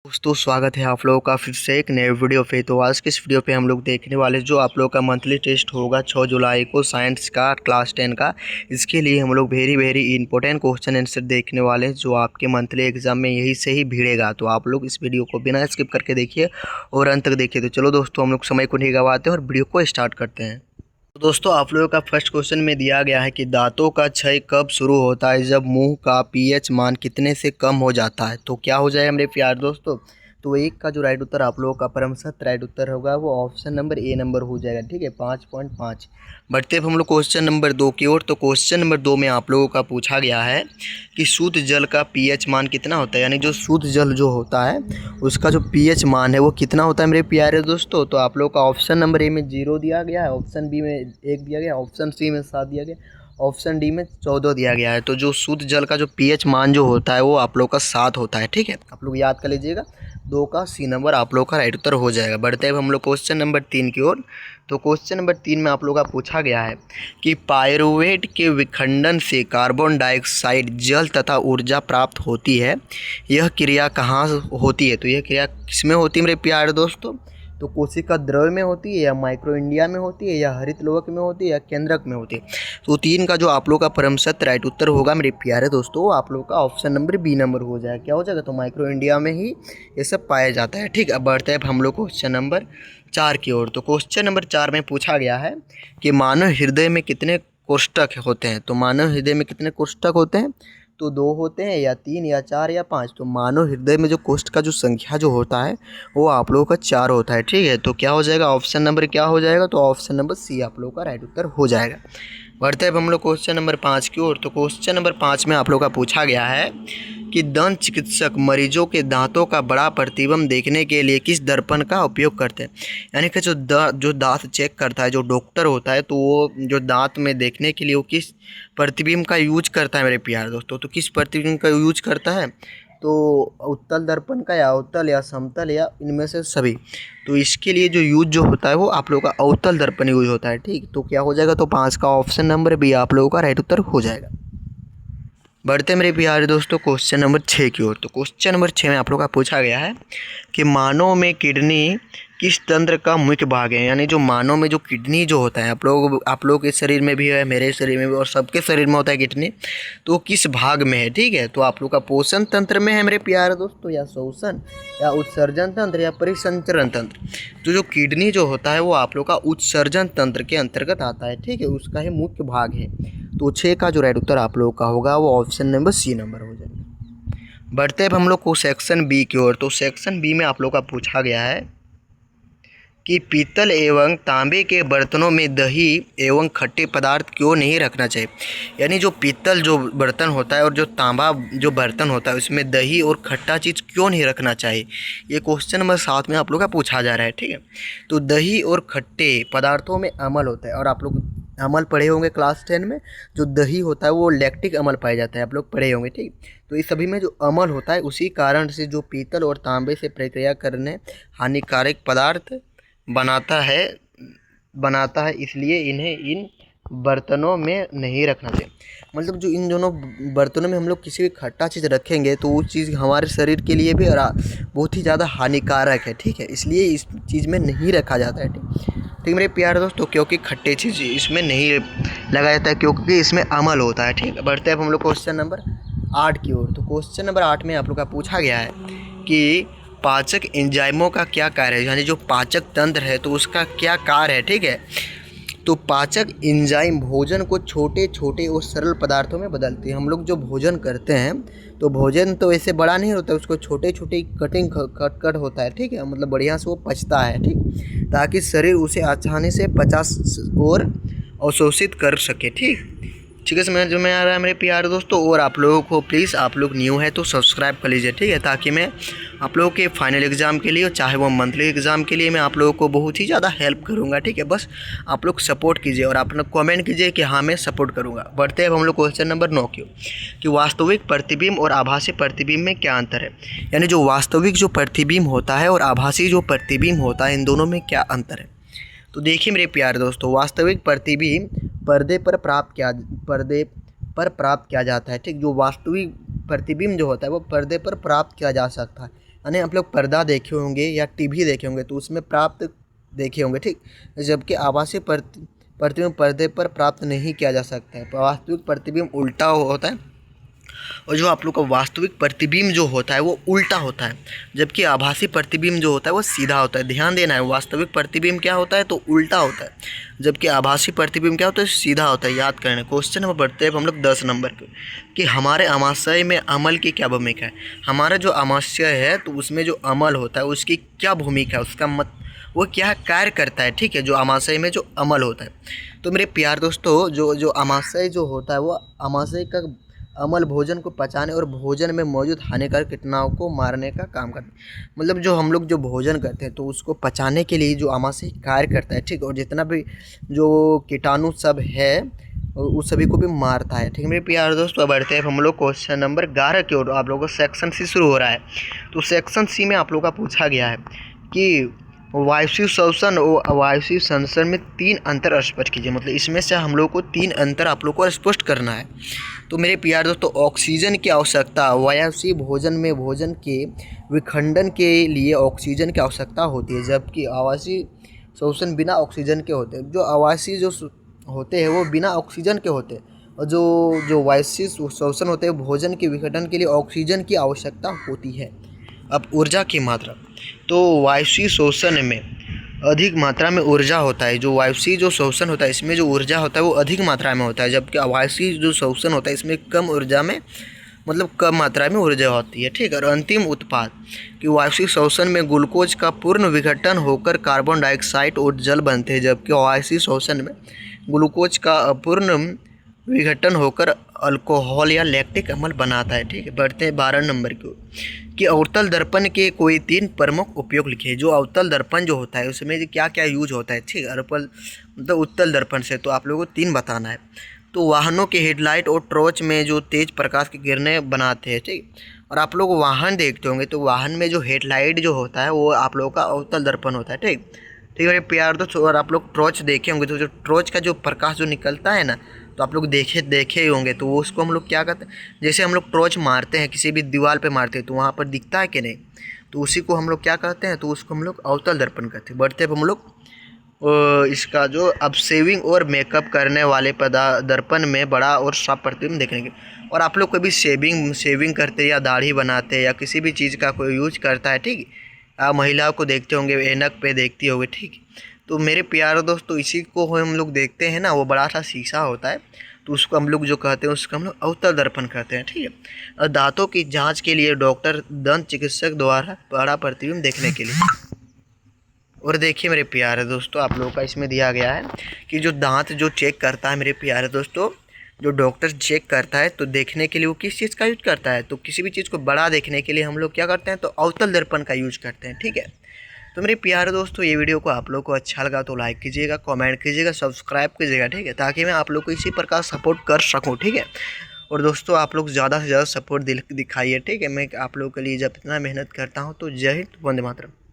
दोस्तों स्वागत है आप लोगों का फिर से एक नए वीडियो पे। तो आज के इस वीडियो पे हम लोग देखने वाले जो आप लोगों का मंथली टेस्ट होगा 6 जुलाई को साइंस का क्लास 10 का। इसके लिए हम लोग वेरी इंपॉर्टेंट क्वेश्चन आंसर देखने वाले हैं जो आपके मंथली एग्जाम में यही से ही भिड़ेगा। तो आप लोग इस वीडियो को बिना स्किप करके देखिए और अंत तक देखिए। तो चलो दोस्तों हम लोग समय को नहीं गवाते और वीडियो को स्टार्ट करते हैं। तो दोस्तों आप लोगों का फर्स्ट क्वेश्चन में दिया गया है कि दांतों का क्षय कब शुरू होता है जब मुंह का पीएच मान कितने से कम हो जाता है। तो क्या हो जाएगा मेरे प्यार दोस्तों। तो एक का जो राइट उत्तर आप लोगों का परमसत राइट उत्तर होगा वो ऑप्शन नंबर ए नंबर हो जाएगा। ठीक है 5.5। बढ़ते अब हम लोग क्वेश्चन नंबर 2 की ओर। तो क्वेश्चन नंबर 2 में आप लोगों का पूछा गया है कि शुद्ध जल का पीएच मान कितना होता है, यानी जो शुद्ध जल जो होता है उसका जो पीएच मान है वो कितना होता है मेरे प्यारे दोस्तों। तो आप लोगों का ऑप्शन नंबर ए में 0 दिया गया है, ऑप्शन बी में 1 दिया गया, ऑप्शन सी में 7 दिया गया, ऑप्शन डी में 14 दिया गया है। तो जो शुद्ध जल का जो पीएच मान जो होता है वो आप लोग का 7 होता है। ठीक है आप लोग याद कर लीजिएगा। 2 का सी नंबर आप लोग का राइट उत्तर हो जाएगा। बढ़ते हैं हम लोग क्वेश्चन नंबर 3 की ओर। तो क्वेश्चन नंबर 3 में आप लोग का पूछा गया है कि पायरुवेट के विखंडन से कार्बन डाइऑक्साइड जल तथा ऊर्जा प्राप्त होती है। यह क्रिया कहाँ होती है। तो यह क्रिया किसमें होती है मेरे प्यारे दोस्तों। तो कोशिका द्रव्य में होती है या माइक्रो इंडिया में होती है या हरित लोक में होती है या केंद्रक में होती है। तो 3 का जो आप लोग का परमसत राइट उत्तर होगा मेरे प्यारे दोस्तों आप लोग का ऑप्शन नंबर बी नंबर हो जाएगा। क्या हो जाएगा। तो माइक्रो इंडिया में ही ये सब पाया जाता है। ठीक अब बढ़ते हैं हम लोग क्वेश्चन नंबर 4 की ओर। तो क्वेश्चन नंबर 4 में पूछा गया है कि मानव हृदय में कितने कोष्ठक होते हैं। तो मानव हृदय में कितने कोष्ठक होते हैं। तो 2 होते हैं या 3 या 4 या 5। तो मानव हृदय में जो कोष्ठ का जो संख्या जो होता है वो आप लोगों का 4 होता है। ठीक है तो क्या हो जाएगा ऑप्शन नंबर क्या हो जाएगा। तो ऑप्शन नंबर सी आप लोगों का राइट उत्तर हो जाएगा। बढ़ते हैं हम लोग क्वेश्चन नंबर 5 की ओर। तो क्वेश्चन नंबर 5 में आप लोगों का पूछा गया है कि दंत चिकित्सक मरीजों के दांतों का बड़ा प्रतिबिंब देखने के लिए किस दर्पण का उपयोग करते हैं। यानी कि जो दांत चेक करता है जो डॉक्टर होता है तो वो जो दांत में देखने के लिए वो किस प्रतिबिंब का यूज करता है मेरे प्यारे दोस्तों। तो किस प्रतिबिंब का यूज करता है। तो उत्तल दर्पण का या अवतल या समतल या इनमें से सभी। तो इसके लिए जो यूज जो होता है वो आप लोगों का अवतल दर्पण यूज होता है। ठीक तो क्या हो जाएगा। तो 5 का ऑप्शन नंबर बी आप लोगों का राइट उत्तर हो जाएगा। बढ़ते मेरे प्यारे दोस्तों क्वेश्चन नंबर 6 की ओर। तो क्वेश्चन नंबर 6 में आप लोगों का पूछा गया है कि मानव में किडनी किस तंत्र का मुख्य भाग है। यानी जो मानव में जो किडनी जो होता है आप लोगों के शरीर में भी है, मेरे शरीर में भी और सबके शरीर में होता है किडनी। तो किस भाग में है। ठीक है तो आप लोग का पोषण तंत्र में है मेरे प्यारे दोस्तों या शोषण या उत्सर्जन तंत्र या परिसंचरण तंत्र। तो जो किडनी जो होता है वो आप लोग का उत्सर्जन तंत्र के अंतर्गत आता है। ठीक है उसका ही मुख्य भाग है। तो 6 का जो राइट उत्तर आप लोगों का होगा वो ऑप्शन नंबर सी नंबर हो जाएगा। बढ़ते अब हम लोग को सेक्शन बी की ओर। तो सेक्शन बी में आप लोग का पूछा गया है कि पीतल एवं तांबे के बर्तनों में दही एवं खट्टे पदार्थ क्यों नहीं रखना चाहिए। यानी जो पीतल जो बर्तन होता है और जो तांबा जो बर्तन होता है उसमें दही और खट्टा चीज़ क्यों नहीं रखना चाहिए। ये क्वेश्चन नंबर 7 में आप लोग का पूछा जा रहा है। ठीक है तो दही और खट्टे पदार्थों में अम्ल होता है और आप लोग अम्ल पढ़े होंगे क्लास 10 में। जो दही होता है वो लैक्टिक अम्ल पाया जाता है आप लोग पढ़े होंगे। ठीक तो इस सभी में जो अम्ल होता है उसी कारण से जो पीतल और तांबे से प्रक्रिया करने हानिकारक पदार्थ बनाता है इसलिए इन्हें इन बर्तनों में नहीं रखना चाहिए। मतलब जो इन दोनों बर्तनों में हम लोग किसी भी खट्टा चीज़ रखेंगे तो वो चीज़ हमारे शरीर के लिए भी बहुत ही ज़्यादा हानिकारक है। ठीक है इसलिए इस चीज़ में नहीं रखा जाता है। ठीक मेरे प्यारे दोस्तों क्योंकि खट्टे चीज़ इसमें नहीं लगाया जाता है क्योंकि इसमें अम्ल होता है। ठीक बढ़ते हैं अब हम लोग क्वेश्चन नंबर 8 की ओर। तो क्वेश्चन नंबर 8 में आप लोग का पूछा गया है कि पाचक एंजाइमों का क्या कार्य है। यानी जो पाचक तंत्र है तो उसका क्या कार्य है। ठीक है तो पाचक एंजाइम भोजन को छोटे छोटे और सरल पदार्थों में बदलती है। हम लोग जो भोजन करते हैं तो भोजन तो ऐसे बड़ा नहीं होता उसको छोटे छोटे कट होता है। ठीक है मतलब बढ़िया से वो पचता है। ठीक ताकि शरीर उसे आसानी से पचा और अवशोषित कर सके। ठीक है समझ में आ रहा है मेरे प्यारे दोस्तों। और आप लोगों को प्लीज़ आप लोग न्यू है तो सब्सक्राइब कर लीजिए। ठीक है ताकि मैं आप लोगों के फाइनल एग्ज़ाम के लिए चाहे वो मंथली एग्ज़ाम के लिए मैं आप लोगों को बहुत ही ज़्यादा हेल्प करूंगा। ठीक है बस आप लोग सपोर्ट कीजिए और आप लोग कमेंट कीजिए कि हाँ मैं सपोर्ट करूंगा। बढ़ते हैं अब हम लोग क्वेश्चन नंबर 9 कि वास्तविक प्रतिबिंब और आभासी प्रतिबिंब में क्या अंतर है। यानी जो वास्तविक जो प्रतिबिंब होता है और आभासी जो प्रतिबिंब होता है इन दोनों में क्या अंतर है। तो देखिए मेरे प्यारे दोस्तों वास्तविक प्रतिबिंब पर्दे पर प्राप्त किया जाता है। ठीक जो वास्तविक प्रतिबिंब जो होता है वो पर्दे पर प्राप्त किया जा सकता है। यानी आप लोग पर्दा देखे होंगे या टीवी देखे होंगे तो उसमें प्राप्त देखे होंगे, ठीक। जबकि आभासी प्रतिबिंब पर्दे पर प्राप्त नहीं किया जा सकता है। वास्तविक प्रतिबिंब उल्टा होता है और जो आप लोग का वास्तविक प्रतिबिंब जो होता है वो उल्टा होता है, जबकि आभासी प्रतिबिंब जो होता है वो सीधा होता है। ध्यान देना है, वास्तविक प्रतिबिंब क्या होता है तो उल्टा होता है, जबकि आभासी प्रतिबिंब क्या होता है सीधा होता है। याद करना। क्वेश्चन नंबर बढ़ते हैं हम लोग 10 नंबर के कि हमारे अमाशय में अमल की क्या भूमिका है। हमारा जो अमाशय है तो उसमें जो अमल होता है उसकी क्या भूमिका है, उसका वो क्या कार्य करता है, ठीक है। जो अमाशय में जो अमल होता है, तो मेरे प्यार दोस्तों जो अमाशय जो होता है वो अमाशय का अमल भोजन को पचाने और भोजन में मौजूद हानिकारक कीटाणुओं को मारने का काम करता है। मतलब जो हम लोग जो भोजन करते हैं तो उसको पचाने के लिए जो अमाशय कार्य करता है, ठीक। और जितना भी जो कीटाणु सब है उस सभी को भी मारता है, ठीक है मेरे प्यार दोस्तों। बढ़ते हैं हम लोग क्वेश्चन नंबर 11 की ओर। आप लोगों को सेक्शन सी शुरू हो रहा है। तो सेक्शन सी में आप लोगों का पूछा गया है कि वायु शोषण और वायु संसर्ग में 3 अंतर स्पष्ट कीजिए। मतलब इसमें से हम लोग को 3 अंतर आप लोग को स्पष्ट करना है। तो मेरे प्यार दोस्तों, ऑक्सीजन की आवश्यकता, वायवीय भोजन में भोजन के विखंडन के लिए ऑक्सीजन की आवश्यकता होती है, जबकि आवासीय शोषण बिना ऑक्सीजन के होते हैं। जो आवासीय जो होते हैं वो बिना ऑक्सीजन के होते हैं, और जो वायवीय शोषण होते हैं भोजन के विखंडन के लिए ऑक्सीजन की आवश्यकता होती है। अब ऊर्जा की मात्रा, तो वायवीय शोषण में अधिक मात्रा में ऊर्जा होता है। जो वायवीय जो शोषण होता है इसमें जो ऊर्जा होता है वो अधिक मात्रा में होता है, जबकि अवायवीय जो शोषण होता है इसमें कम ऊर्जा में, मतलब कम मात्रा में ऊर्जा होती है, ठीक। और अंतिम उत्पाद कि वायवीय शोषण में ग्लूकोज का पूर्ण विघटन होकर कार्बन डाइऑक्साइड और जल बनते हैं, जबकि अवायवीय शोषण में ग्लूकोज का अपूर्ण विघटन होकर अल्कोहल या लैक्टिक अम्ल बनाता है, ठीक है। बढ़ते हैं 12 नंबर की कि अवतल दर्पण के कोई 3 प्रमुख उपयोग लिखे। जो अवतल दर्पण जो होता है उसमें क्या क्या यूज होता है, ठीक। अवतल मतलब उत्तल दर्पण से तो आप लोगों को 3 बताना है। तो वाहनों के हेडलाइट और टॉर्च में जो तेज प्रकाश की किरणें बनाते हैं, ठीक। और आप लोग वाहन देखते होंगे तो वाहन में जो हेडलाइट जो होता है वो आप लोगों का अवतल दर्पण होता है, ठीक। ठीक है प्यार दोस्तों। और आप लोग टॉर्च देखे होंगे तो जो टॉर्च का जो प्रकाश जो निकलता है ना, तो आप लोग देखे ही होंगे। तो वो उसको हम लोग क्या करते हैं, जैसे हम लोग टॉर्च मारते हैं किसी भी दीवार पे मारते हैं तो वहाँ पर दिखता है कि नहीं, तो उसी को हम लोग क्या कहते हैं, तो उसको हम लोग अवतल दर्पण कहते हैं। बढ़ते हैं हम लोग इसका जो अब शेविंग और मेकअप करने वाले दर्पण में बड़ा और साफ प्रतिबिंब देखने के। और आप लोग कभी शेविंग करते या दाढ़ी बनाते या किसी भी चीज़ का कोई यूज करता है, ठीक। आप महिलाओं को देखते होंगे ऐनक पे देखती होगी, ठीक। तो मेरे प्यारे दोस्तों इसी को हम लोग देखते हैं ना, वो बड़ा सा शीशा होता है तो उसको हम लोग जो कहते हैं उसको हम लोग अवतल दर्पण कहते हैं, ठीक है। और दांतों की जांच के लिए डॉक्टर दंत चिकित्सक द्वारा बड़ा प्रतिबिंब देखने के लिए। और देखिए मेरे प्यारे दोस्तों, आप लोगों का इसमें दिया गया है कि जो दांत जो चेक करता है मेरे प्यारे दोस्तों, जो डॉक्टर चेक करता है तो देखने के लिए वो किस चीज़ का यूज करता है, तो किसी भी चीज़ को बड़ा देखने के लिए हम लोग क्या करते हैं तो अवतल दर्पण का यूज करते हैं, ठीक है। तो मेरे प्यारे दोस्तों ये वीडियो को आप लोग को अच्छा लगा तो लाइक कीजिएगा, कमेंट कीजिएगा, सब्सक्राइब कीजिएगा, ठीक है, ताकि मैं आप लोग को इसी प्रकार सपोर्ट कर सकूँ, ठीक है। और दोस्तों आप लोग ज़्यादा से ज़्यादा सपोर्ट दिखाइए, ठीक है। मैं आप लोगों के लिए जब इतना मेहनत करता हूँ तो जय हिंद, वंदे मातरम।